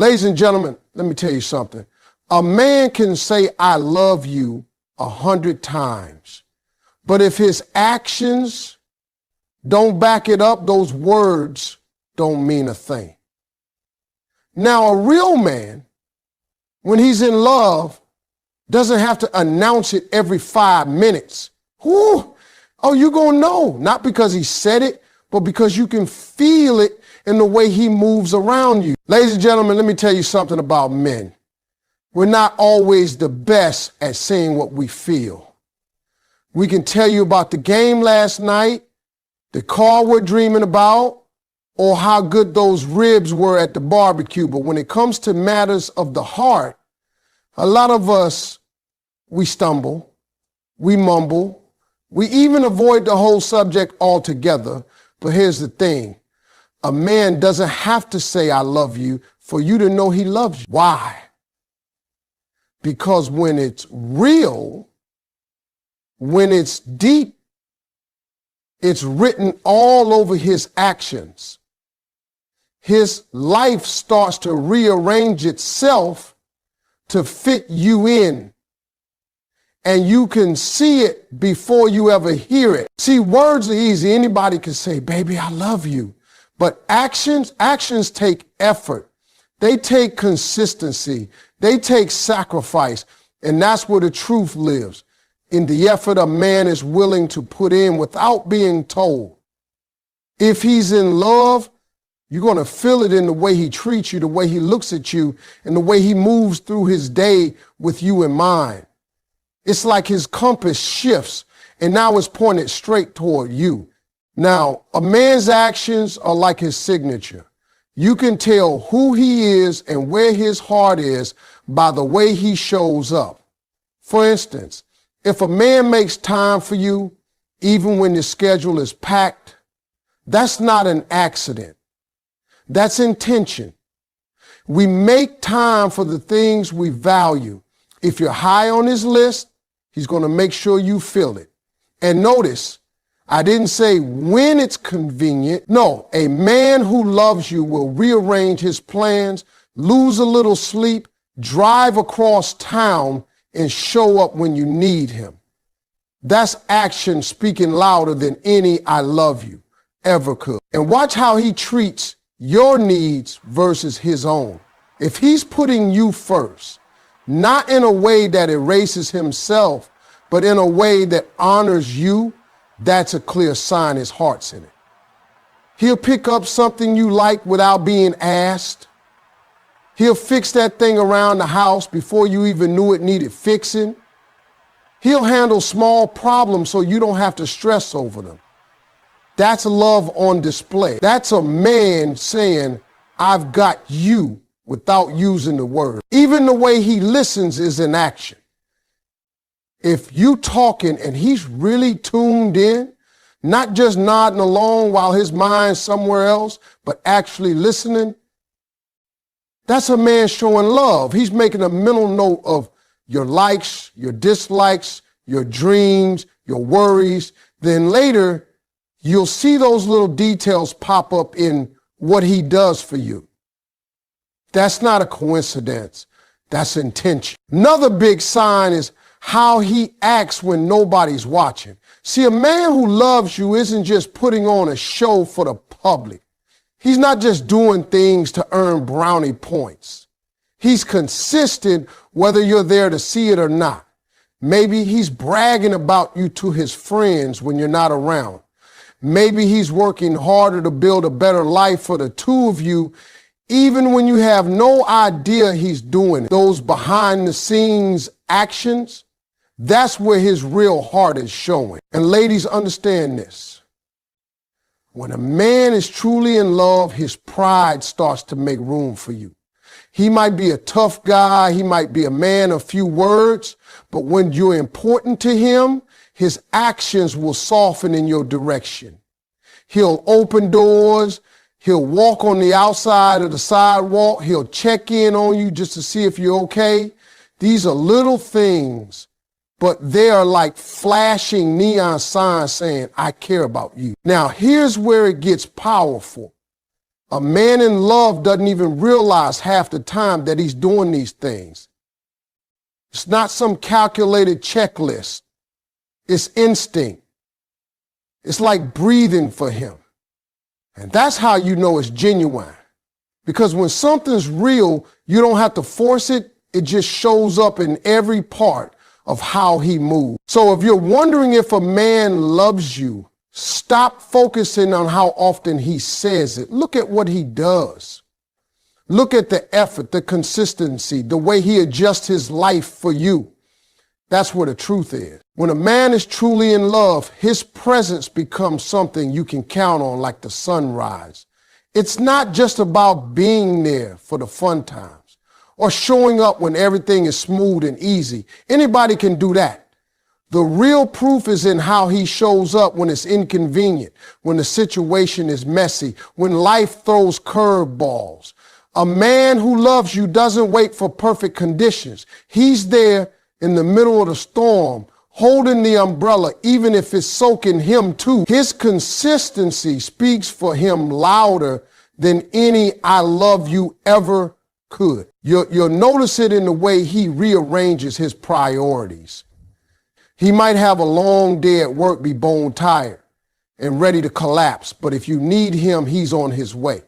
Ladies and gentlemen, let me tell you something. A man can say, I love you 100 times, but if his actions don't back it up, those words don't mean a thing. Now, a real man, when he's in love, doesn't have to announce it every 5 minutes. Whoo! Oh, you're going to know, not because he said it, but because you can feel it in the way he moves around you. Ladies and gentlemen, let me tell you something about men. We're not always the best at saying what we feel. We can tell you about the game last night, the car we're dreaming about, or how good those ribs were at the barbecue. But when it comes to matters of the heart, a lot of us, we stumble, we mumble, we even avoid the whole subject altogether. But here's the thing. A man doesn't have to say, I love you, for you to know he loves you. Why? Because when it's real, when it's deep, it's written all over his actions. His life starts to rearrange itself to fit you in. And you can see it before you ever hear it. See, words are easy. Anybody can say, baby, I love you. But actions take effort. They take consistency. They take sacrifice. And that's where the truth lives, in the effort a man is willing to put in without being told. If he's in love, you're going to feel it in the way he treats you, the way he looks at you, and the way he moves through his day with you in mind. It's like his compass shifts, and now it's pointed straight toward you. Now, a man's actions are like his signature. You can tell who he is and where his heart is by the way he shows up. For instance, if a man makes time for you, even when the schedule is packed, that's not an accident. That's intention. We make time for the things we value. If you're high on his list, he's going to make sure you feel it. And notice, I didn't say when it's convenient. No, a man who loves you will rearrange his plans, lose a little sleep, drive across town, and show up when you need him. That's action speaking louder than any I love you ever could. And watch how he treats your needs versus his own. If he's putting you first, not in a way that erases himself, but in a way that honors you, that's a clear sign his heart's in it. He'll pick up something you like without being asked. He'll fix that thing around the house before you even knew it needed fixing. He'll handle small problems so you don't have to stress over them. That's love on display. That's a man saying, I've got you, without using the word. Even the way he listens is an action. If you talking and he's really tuned in, not just nodding along while his mind's somewhere else, but actually listening, that's a man showing love. He's making a mental note of your likes, your dislikes, your dreams, your worries. Then later, you'll see those little details pop up in what he does for you. That's not a coincidence. That's intention. Another big sign is how he acts when nobody's watching. See, a man who loves you isn't just putting on a show for the public. He's not just doing things to earn brownie points. He's consistent whether you're there to see it or not. Maybe he's bragging about you to his friends when you're not around. Maybe he's working harder to build a better life for the two of you, even when you have no idea he's doing it. Those behind the scenes actions, that's where his real heart is showing. And ladies, understand this. When a man is truly in love, his pride starts to make room for you. He might be a tough guy. He might be a man of few words, but when you're important to him, his actions will soften in your direction. He'll open doors. He'll walk on the outside of the sidewalk. He'll check in on you just to see if you're okay. These are little things, but they are like flashing neon signs saying, I care about you. Now, here's where it gets powerful. A man in love doesn't even realize half the time that he's doing these things. It's not some calculated checklist. It's instinct. It's like breathing for him. And that's how you know it's genuine. Because when something's real, you don't have to force it. It just shows up in every part of how he moves. So if you're wondering if a man loves you, stop focusing on how often he says it. Look at what he does. Look at the effort, the consistency, the way he adjusts his life for you. That's where the truth is. When a man is truly in love, his presence becomes something you can count on like the sunrise. It's not just about being there for the fun times or showing up when everything is smooth and easy. Anybody can do that. The real proof is in how he shows up when it's inconvenient, when the situation is messy, when life throws curveballs. A man who loves you doesn't wait for perfect conditions. He's there in the middle of the storm, holding the umbrella, even if it's soaking him too. His consistency speaks for him louder than any "I love you" ever could. You'll notice it in the way he rearranges his priorities. He might have a long day at work, be bone tired and ready to collapse, but if you need him, he's on his way.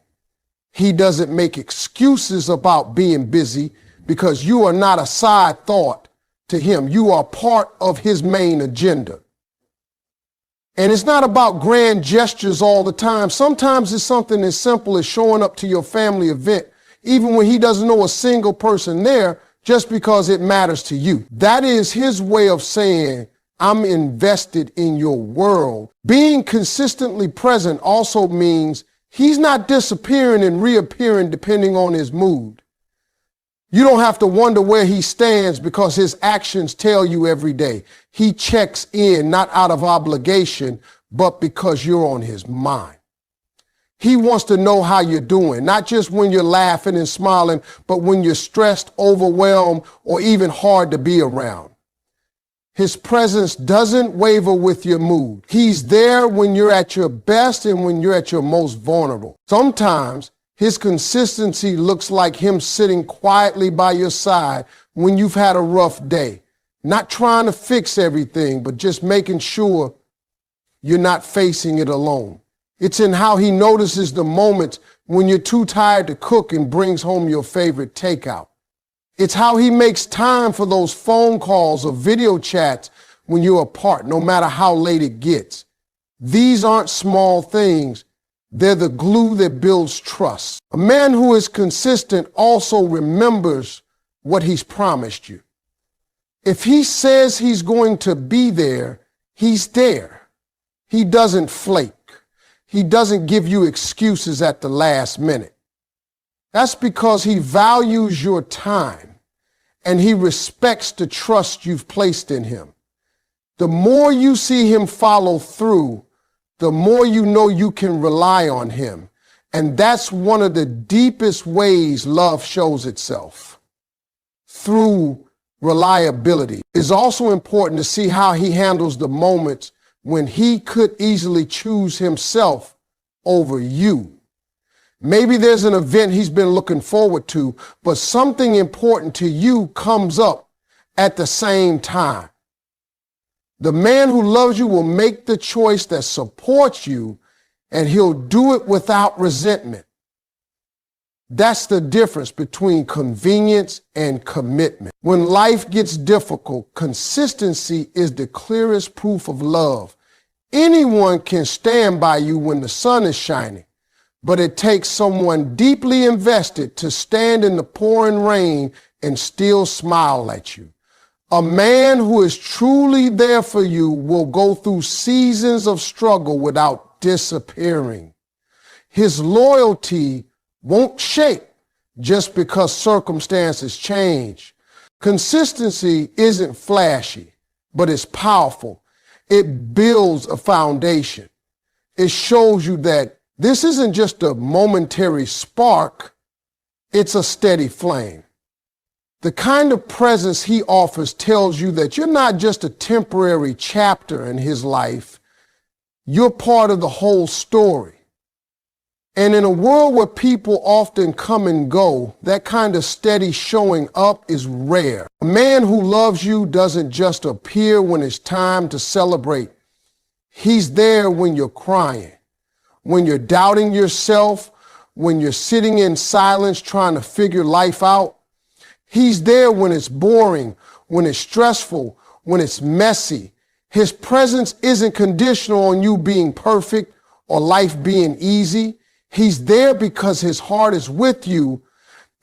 He doesn't make excuses about being busy because you are not a side thought to him. You are part of his main agenda. And it's not about grand gestures all the time. Sometimes it's something as simple as showing up to your family event, even when he doesn't know a single person there, just because it matters to you. That is his way of saying, I'm invested in your world. Being consistently present also means he's not disappearing and reappearing depending on his mood. You don't have to wonder where he stands because his actions tell you every day. He checks in not out of obligation, but because you're on his mind. He wants to know how you're doing, not just when you're laughing and smiling, but when you're stressed, overwhelmed, or even hard to be around. His presence doesn't waver with your mood. He's there when you're at your best and when you're at your most vulnerable. Sometimes his consistency looks like him sitting quietly by your side when you've had a rough day, not trying to fix everything, but just making sure you're not facing it alone. It's in how he notices the moments when you're too tired to cook and brings home your favorite takeout. It's how he makes time for those phone calls or video chats when you're apart, no matter how late it gets. These aren't small things. They're the glue that builds trust. A man who is consistent also remembers what he's promised you. If he says he's going to be there, he's there. He doesn't flake. He doesn't give you excuses at the last minute. That's because he values your time and he respects the trust you've placed in him. The more you see him follow through, the more you know you can rely on him. And that's one of the deepest ways love shows itself, through reliability. It's also important to see how he handles the moments when he could easily choose himself over you. Maybe there's an event he's been looking forward to, but something important to you comes up at the same time. The man who loves you will make the choice that supports you, and he'll do it without resentment. That's the difference between convenience and commitment. When life gets difficult, consistency is the clearest proof of love. Anyone can stand by you when the sun is shining, but it takes someone deeply invested to stand in the pouring rain and still smile at you. A man who is truly there for you will go through seasons of struggle without disappearing. His loyalty won't shake just because circumstances change. Consistency isn't flashy, but it's powerful. It builds a foundation. It shows you that this isn't just a momentary spark, it's a steady flame. The kind of presence he offers tells you that you're not just a temporary chapter in his life, you're part of the whole story. And in a world where people often come and go, that kind of steady showing up is rare. A man who loves you doesn't just appear when it's time to celebrate. He's there when you're crying, when you're doubting yourself, when you're sitting in silence trying to figure life out. He's there when it's boring, when it's stressful, when it's messy. His presence isn't conditional on you being perfect or life being easy. He's there because his heart is with you,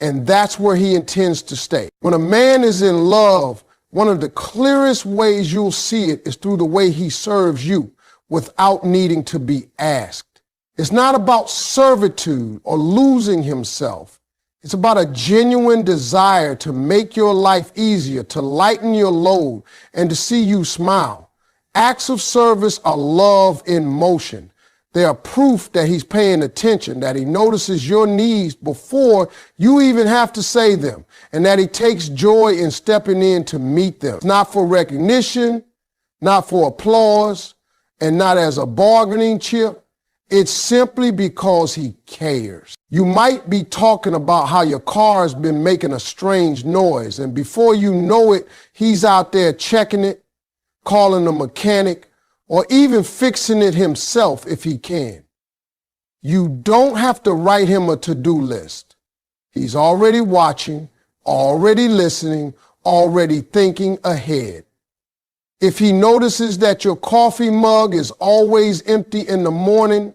and that's where he intends to stay. When a man is in love, one of the clearest ways you'll see it is through the way he serves you without needing to be asked. It's not about servitude or losing himself. It's about a genuine desire to make your life easier, to lighten your load, and to see you smile. Acts of service are love in motion. They are proof that he's paying attention, that he notices your needs before you even have to say them, and that he takes joy in stepping in to meet them. It's not for recognition, not for applause, and not as a bargaining chip. It's simply because he cares. You might be talking about how your car has been making a strange noise, and before you know it, he's out there checking it, calling a mechanic, or even fixing it himself if he can. You don't have to write him a to-do list. He's already watching, already listening, already thinking ahead. If he notices that your coffee mug is always empty in the morning,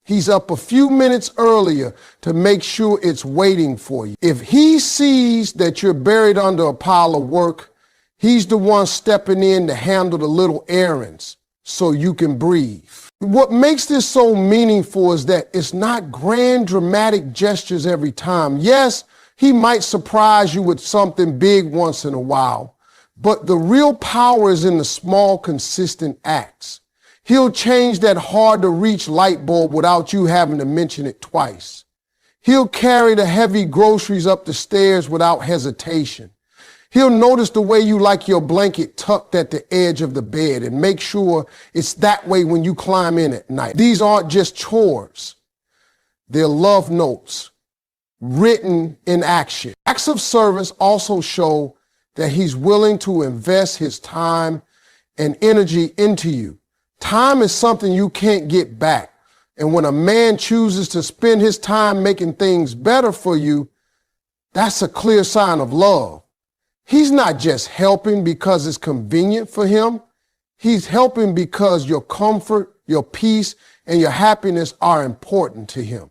he's up a few minutes earlier to make sure it's waiting for you. If he sees that you're buried under a pile of work, he's the one stepping in to handle the little errands so you can breathe. What makes this so meaningful is that it's not grand, dramatic gestures every time. Yes, he might surprise you with something big once in a while, but the real power is in the small, consistent acts. He'll change that hard-to-reach light bulb without you having to mention it twice. He'll carry the heavy groceries up the stairs without hesitation. He'll notice the way you like your blanket tucked at the edge of the bed and make sure it's that way when you climb in at night. These aren't just chores. They're love notes written in action. Acts of service also show that he's willing to invest his time and energy into you. Time is something you can't get back. And when a man chooses to spend his time making things better for you, that's a clear sign of love. He's not just helping because it's convenient for him. He's helping because your comfort, your peace, and your happiness are important to him.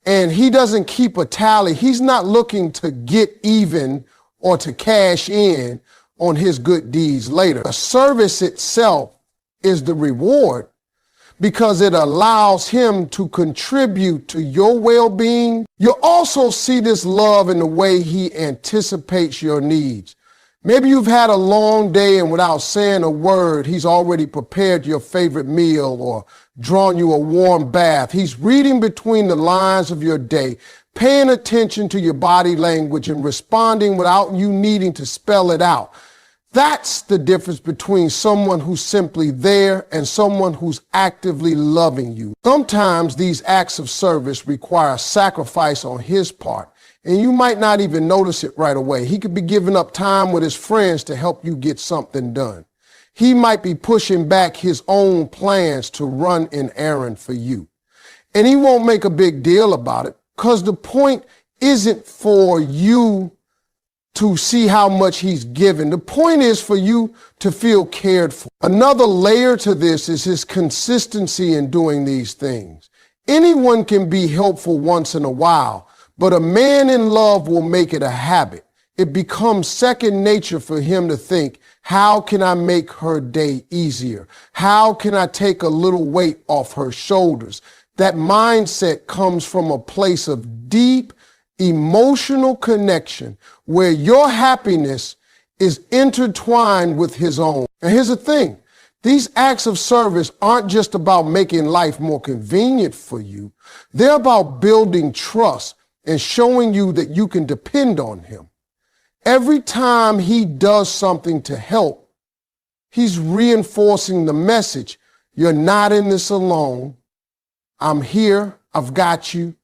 And he doesn't keep a tally. He's not looking to get even or to cash in on his good deeds later. The service itself is the reward because it allows him to contribute to your well-being. You'll also see this love in the way he anticipates your needs. Maybe you've had a long day and without saying a word, he's already prepared your favorite meal or drawn you a warm bath. He's reading between the lines of your day, paying attention to your body language and responding without you needing to spell it out. That's the difference between someone who's simply there and someone who's actively loving you. Sometimes these acts of service require sacrifice on his part, and you might not even notice it right away. He could be giving up time with his friends to help you get something done. He might be pushing back his own plans to run an errand for you. And he won't make a big deal about it because the point isn't for you to see how much he's given. The point is for you to feel cared for. Another layer to this is his consistency in doing these things. Anyone can be helpful once in a while, but a man in love will make it a habit. It becomes second nature for him to think, how can I make her day easier? How can I take a little weight off her shoulders? That mindset comes from a place of deep emotional connection where your happiness is intertwined with his own. And here's the thing. These acts of service aren't just about making life more convenient for you. They're about building trust and showing you that you can depend on him. Every time he does something to help, he's reinforcing the message. You're not in this alone. I'm here. I've got you.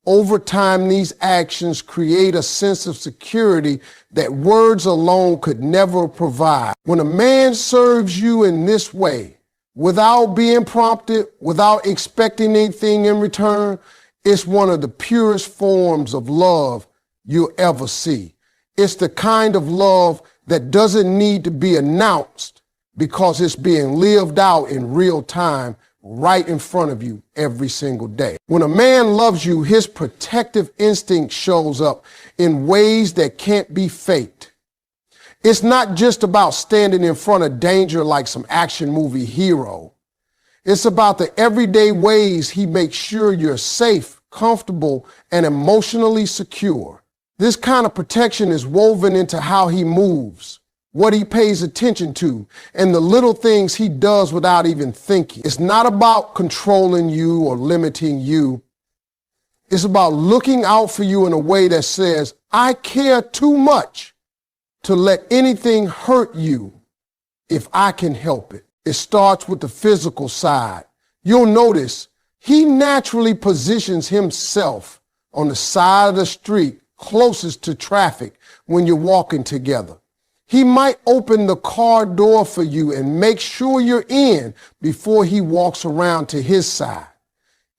Over time, these actions create a sense of security that words alone could never provide. When a man serves you in this way, without being prompted, without expecting anything in return, it's one of the purest forms of love you'll ever see. It's the kind of love that doesn't need to be announced because it's being lived out in real time right in front of you every single day. When a man loves you, his protective instinct shows up in ways that can't be faked. It's not just about standing in front of danger like some action movie hero. It's about the everyday ways he makes sure you're safe, comfortable, and emotionally secure. This kind of protection is woven into how he moves, what he pays attention to, and the little things he does without even thinking. It's not about controlling you or limiting you. It's about looking out for you in a way that says, I care too much to let anything hurt you if I can help it. It starts with the physical side. You'll notice he naturally positions himself on the side of the street closest to traffic when you're walking together. He might open the car door for you and make sure you're in before he walks around to his side.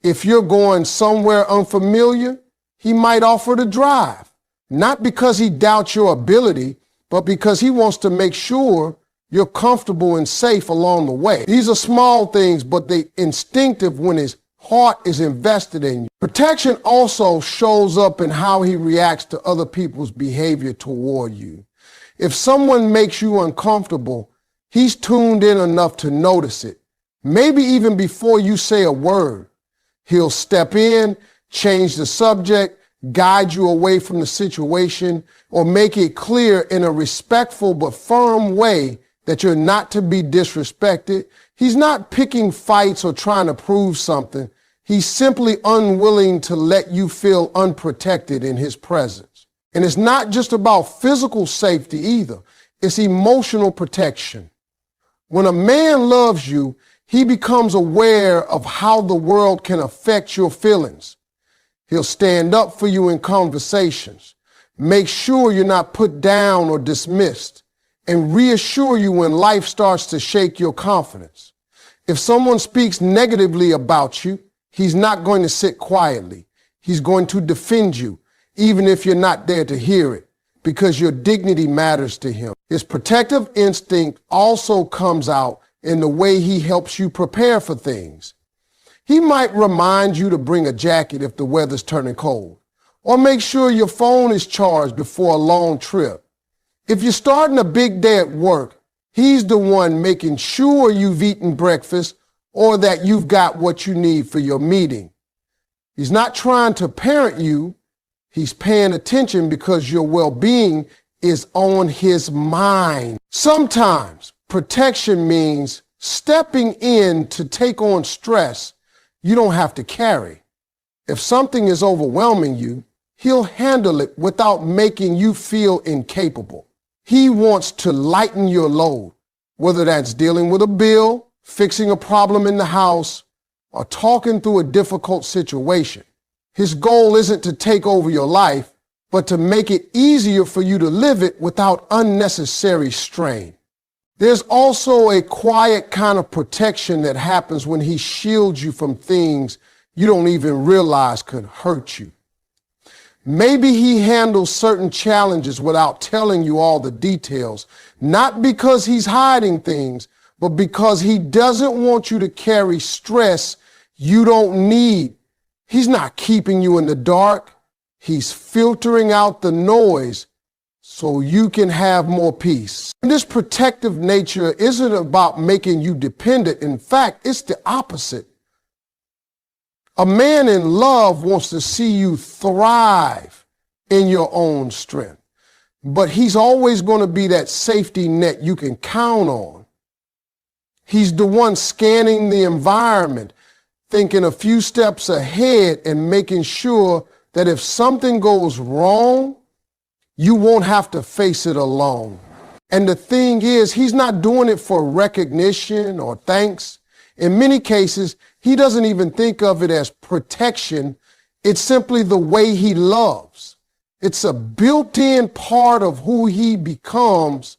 If you're going somewhere unfamiliar, he might offer to drive, not because he doubts your ability, but because he wants to make sure you're comfortable and safe along the way. These are small things, but they're instinctive when his heart is invested in you. Protection also shows up in how he reacts to other people's behavior toward you. If someone makes you uncomfortable, he's tuned in enough to notice it. Maybe even before you say a word, he'll step in, change the subject, guide you away from the situation, or make it clear in a respectful but firm way that you're not to be disrespected. He's not picking fights or trying to prove something. He's simply unwilling to let you feel unprotected in his presence. And it's not just about physical safety either. It's emotional protection. When a man loves you, he becomes aware of how the world can affect your feelings. He'll stand up for you in conversations, make sure you're not put down or dismissed, and reassure you when life starts to shake your confidence. If someone speaks negatively about you, he's not going to sit quietly. He's going to defend you, even if you're not there to hear it, because your dignity matters to him. His protective instinct also comes out in the way he helps you prepare for things. He might remind you to bring a jacket if the weather's turning cold, or make sure your phone is charged before a long trip. If you're starting a big day at work, he's the one making sure you've eaten breakfast or that you've got what you need for your meeting. He's not trying to parent you. He's paying attention because your well-being is on his mind. Sometimes protection means stepping in to take on stress you don't have to carry. If something is overwhelming you, he'll handle it without making you feel incapable. He wants to lighten your load, whether that's dealing with a bill, fixing a problem in the house, or talking through a difficult situation. His goal isn't to take over your life, but to make it easier for you to live it without unnecessary strain. There's also a quiet kind of protection that happens when he shields you from things you don't even realize could hurt you. Maybe he handles certain challenges without telling you all the details, not because he's hiding things, but because he doesn't want you to carry stress you don't need. He's not keeping you in the dark. He's filtering out the noise so you can have more peace. This protective nature isn't about making you dependent. In fact, it's the opposite. A man in love wants to see you thrive in your own strength, but he's always going to be that safety net you can count on. He's the one scanning the environment, thinking a few steps ahead and making sure that if something goes wrong, you won't have to face it alone. And the thing is, he's not doing it for recognition or thanks. In many cases, he doesn't even think of it as protection. It's simply the way he loves. It's a built-in part of who he becomes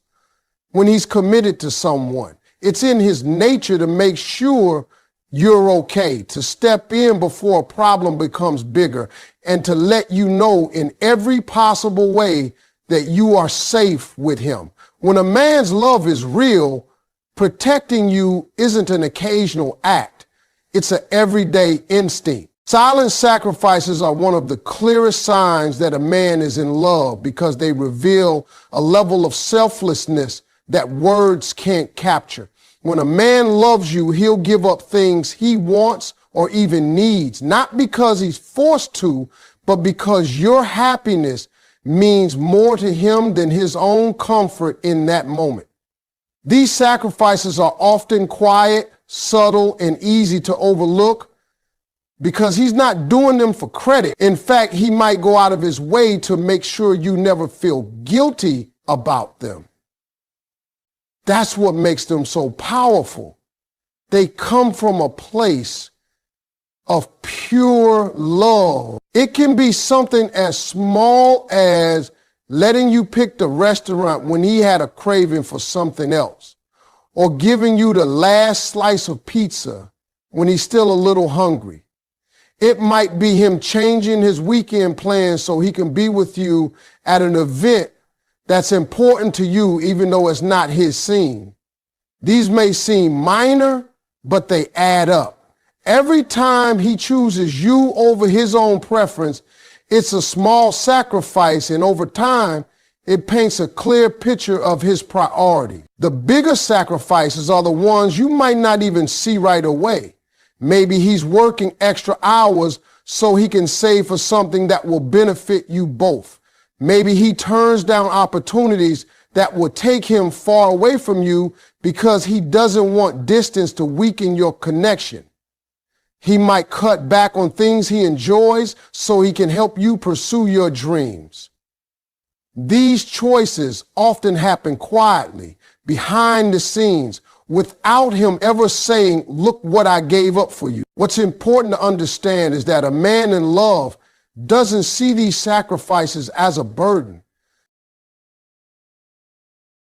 when he's committed to someone. It's in his nature to make sure you're okay, to step in before a problem becomes bigger, and to let you know in every possible way that you are safe with him. When a man's love is real, protecting you isn't an occasional act. It's an everyday instinct. Silent sacrifices are one of the clearest signs that a man is in love because they reveal a level of selflessness that words can't capture. When a man loves you, he'll give up things he wants or even needs, not because he's forced to, but because your happiness means more to him than his own comfort in that moment. These sacrifices are often quiet, subtle, and easy to overlook because he's not doing them for credit. In fact, he might go out of his way to make sure you never feel guilty about them. That's what makes them so powerful. They come from a place of pure love. It can be something as small as letting you pick the restaurant when he had a craving for something else, or giving you the last slice of pizza when he's still a little hungry. It might be him changing his weekend plans so he can be with you at an event that's important to you, even though it's not his scene. These may seem minor, but they add up. Every time he chooses you over his own preference, it's a small sacrifice, and over time, it paints a clear picture of his priority. The bigger sacrifices are the ones you might not even see right away. Maybe he's working extra hours so he can save for something that will benefit you both. Maybe he turns down opportunities that will take him far away from you because he doesn't want distance to weaken your connection. He might cut back on things he enjoys so he can help you pursue your dreams. These choices often happen quietly, behind the scenes, without him ever saying, "Look what I gave up for you." What's important to understand is that a man in love doesn't see these sacrifices as a burden.